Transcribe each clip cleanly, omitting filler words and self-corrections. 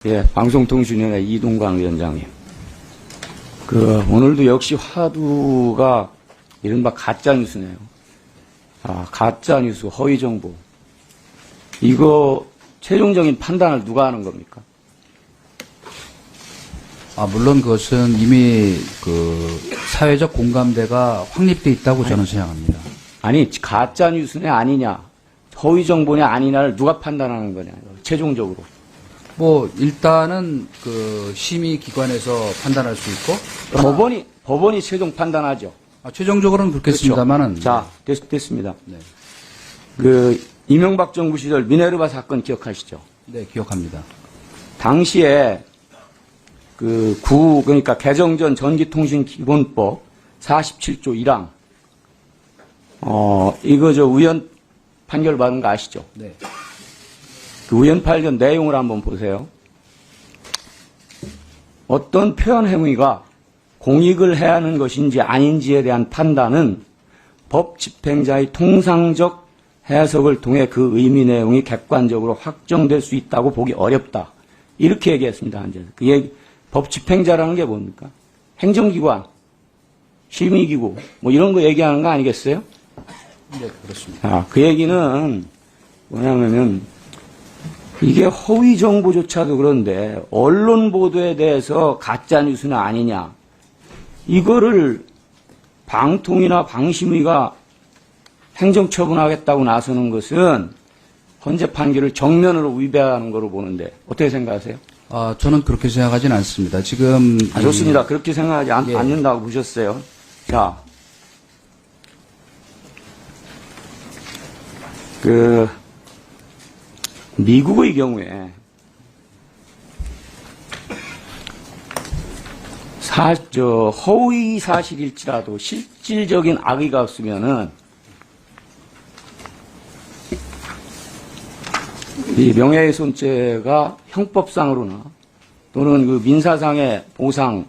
예, 방송통신위원회 이동광 위원장님. 오늘도 역시 화두가 이른바 가짜뉴스네요. 가짜뉴스, 허위정보. 이거 최종적인 판단을 누가 하는 겁니까? 물론 그것은 이미 사회적 공감대가 확립돼 있다고 저는 생각합니다. 아니, 가짜뉴스냐 아니냐, 허위정보냐 아니냐를 누가 판단하는 거냐, 최종적으로. 일단은 심의기관에서 판단할 수 있고. 법원이 최종 판단하죠. 최종적으로는 그렇겠습니다만은. 그렇죠. 자, 됐습니다. 네. 이명박 정부 시절 미네르바 사건 기억하시죠? 네, 기억합니다. 당시에 그러니까 개정전 전기통신기본법 47조 1항, 이거 우연 판결 받은 거 아시죠? 네. 그 우연 판결 내용을 한번 보세요. 어떤 표현 행위가 공익을 해하는 것인지 아닌지에 대한 판단은 법 집행자의 통상적 해석을 통해 그 의미 내용이 객관적으로 확정될 수 있다고 보기 어렵다. 이렇게 얘기했습니다. 법 집행자라는 게 뭡니까? 행정기관, 심의기구, 이런 거 얘기하는 거 아니겠어요? 네, 그렇습니다. 그 얘기는 뭐냐면은 이게 허위 정보조차도 그런데 언론 보도에 대해서 가짜 뉴스는 아니냐. 이거를 방통위나 방심위가 행정처분하겠다고 나서는 것은 헌재 판결을 정면으로 위배하는 거로 보는데 어떻게 생각하세요? 저는 그렇게 생각하진 않습니다. 지금. 좋습니다. 그렇게 생각하지 예. 않는다고 보셨어요. 자, 미국의 경우에 허위 사실일지라도 실질적인 악의가 없으면은 이 명예훼손죄가 형법상으로나 또는 민사상의 보상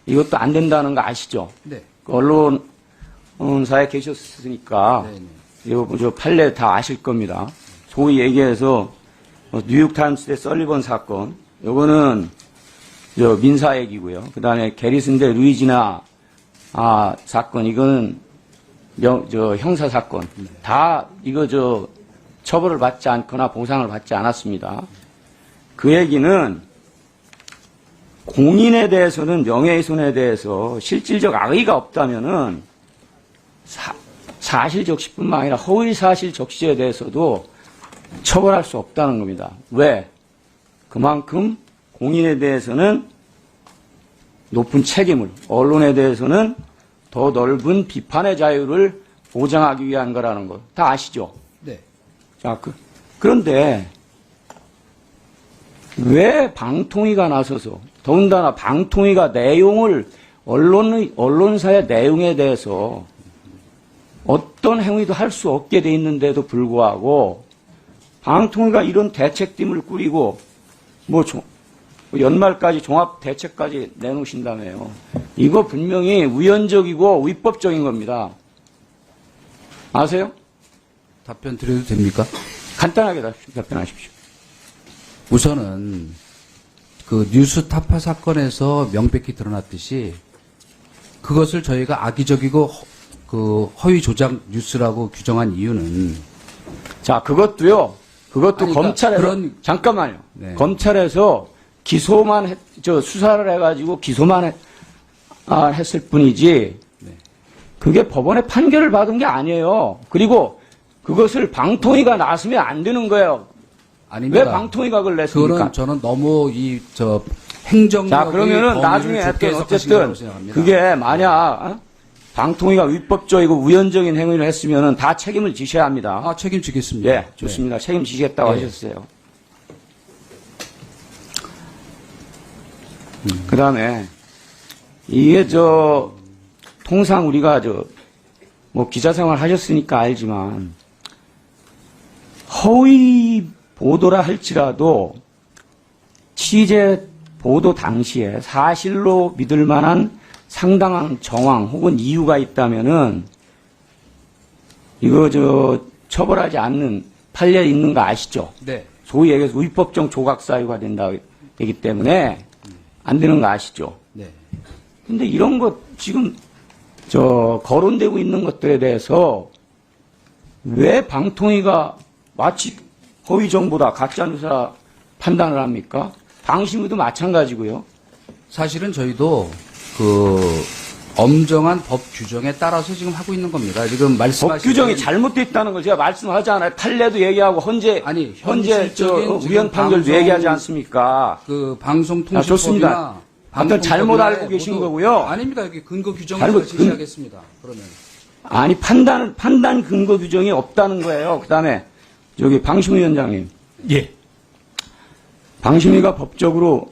이것도 안 된다는 거 아시죠? 네. 언론사에 계셨으니까 이거 판례 다 아실 겁니다. 소위 얘기해서 뉴욕타임스의 설리번 사건, 요거는 민사액이고요. 그 다음에 게리슨 대 루이지나 사건, 이거는 형사 사건. 다 이거 처벌을 받지 않거나 보상을 받지 않았습니다. 그 얘기는 공인에 대해서는 명예훼손에 대해서 실질적 악의가 없다면은 사실 적시뿐만 아니라 허위 사실 적시에 대해서도 처벌할 수 없다는 겁니다. 왜? 그만큼 공인에 대해서는 높은 책임을, 언론에 대해서는 더 넓은 비판의 자유를 보장하기 위한 거라는 거 다 아시죠? 네. 자, 그런데 왜 방통위가 나서서 더군다나 방통위가 내용을 언론사의 내용에 대해서 어떤 행위도 할 수 없게 돼 있는데도 불구하고 방통위가 이런 대책팀을 꾸리고 연말까지 종합 대책까지 내놓으신다며요. 이거 분명히 우연적이고 위법적인 겁니다. 아세요? 답변 드려도 됩니까? 간단하게 답변하십시오. 우선은 뉴스 타파 사건에서 명백히 드러났듯이 그것을 저희가 악의적이고 허위 조작 뉴스라고 규정한 이유는. 자, 그것도 검찰에서 잠깐만요. 네. 검찰에서 기소만 수사를 해가지고 기소만 했을 뿐이지. 네. 그게 법원의 판결을 받은 게 아니에요. 그리고 그것을 방통위가 나서면 안 되는 거예요. 아닙니다. 왜 방통위가 그걸 냈습니까? 그거는 저는 너무 행정력의 자, 그러면은 나중에 어쨌든 그게 만약 방통위가 위법적이고 우연적인 행위를 했으면은 다 책임을 지셔야 합니다. 책임지겠습니다. 예, 좋습니다. 네. 책임지겠다고 하셨어요. 그 다음에, 이게 통상 우리가 기자 생활 하셨으니까 알지만, 허위 보도라 할지라도, 취재 보도 당시에 사실로 믿을 만한 상당한 정황 혹은 이유가 있다면은, 이거 처벌하지 않는 판례 있는 거 아시죠? 네. 소위 얘기해서 위법적 조각 사유가 된다. 되기 때문에 안 되는 거 아시죠? 네. 근데 이런 것 지금 거론되고 있는 것들에 대해서 왜 방통위가 마치 허위 정보다 가짜 뉴스라 판단을 합니까? 방심위도 마찬가지고요. 사실은 저희도 그 엄정한 법 규정에 따라서 지금 하고 있는 겁니다. 지금 법 말씀하신 규정이 잘못됐다는 걸 제가 말씀하잖아요. 판례도 얘기하고 현재 현실적인 위헌 판결도 방송, 얘기하지 않습니까? 그 좋습니다. 방송통신법이나 아무튼 잘못 알고 계신 거고요. 아닙니다. 여기 근거 규정을 잘못- 제가 제시하겠습니다. 그러면 아니 판단 근거 규정이 없다는 거예요. 그다음에 저기 방심위원장님, 예. 방심위가 법적으로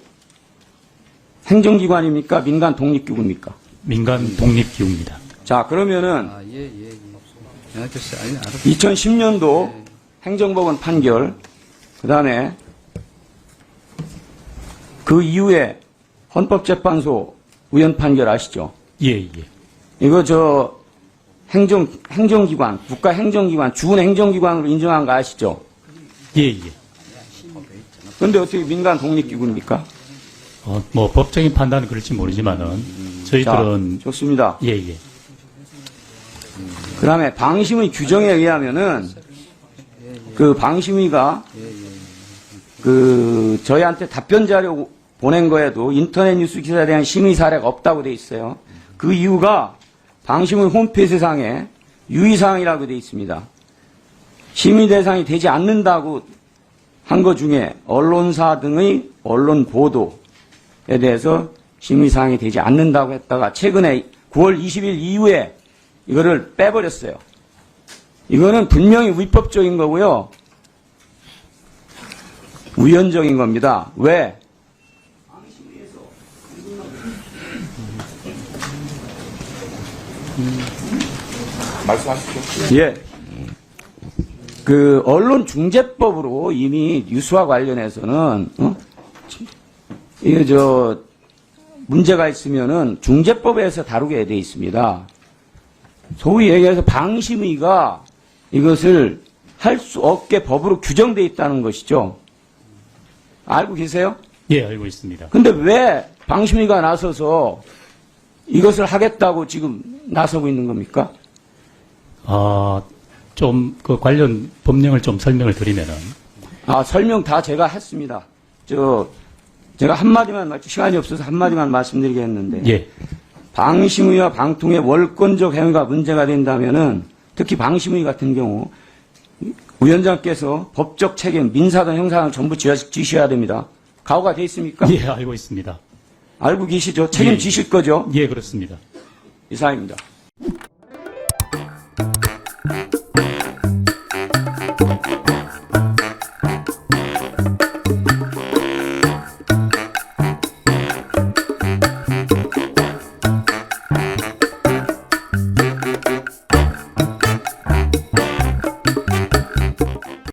행정기관입니까? 민간 독립기구입니까? 민간 독립기구입니다. 자 그러면은 예. 알겠어요. 아니, 알았어요. 2010년도 행정법원 판결, 그다음에 그 이후에 헌법재판소 우연 판결 아시죠? 예. 이거 행정기관, 국가행정기관, 준행정기관으로 인정한 거 아시죠? 예. 그런데 어떻게 민간 독립기구입니까? 뭐 법적인 판단은 그럴지 모르지만은 저희들은 자, 좋습니다. 예. 그 다음에 방심의 규정에 의하면은 그 방심위가 그 저희한테 답변 자료 보낸 거에도 인터넷 뉴스 기사에 대한 심의 사례가 없다고 돼 있어요. 그 이유가 방심의 홈페이지상에 유의사항이라고 돼 있습니다. 심의 대상이 되지 않는다고 한 것 중에 언론사 등의 언론 보도에 대해서 심의사항이 되지 않는다고 했다가 최근에 9월 20일 이후에 이거를 빼버렸어요. 이거는 분명히 위법적인 거고요. 우연적인 겁니다. 왜? 말씀하십시오. 예. 그 언론중재법으로 이미 뉴스와 관련해서는 이게 문제가 있으면은 중재법에서 다루게 돼 있습니다. 소위 얘기해서 방심위가 이것을 할 수 없게 법으로 규정돼 있다는 것이죠. 알고 계세요? 예, 알고 있습니다. 근데 왜 방심위가 나서서 이것을 하겠다고 지금 나서고 있는 겁니까? 좀 그 관련 법령을 좀 설명을 드리면은 설명 다 제가 했습니다. 제가 한마디만, 시간이 없어서 한마디만 말씀드리겠는데. 예. 방심위와 방통의 월권적 행위가 문제가 된다면은 특히 방심위 같은 경우 위원장께서 법적 책임, 민사든 형사든 전부 지셔야 됩니다. 각오가 돼 있습니까? 예, 알고 있습니다. 알고 계시죠? 책임지실 거죠? 예, 그렇습니다. 이상입니다.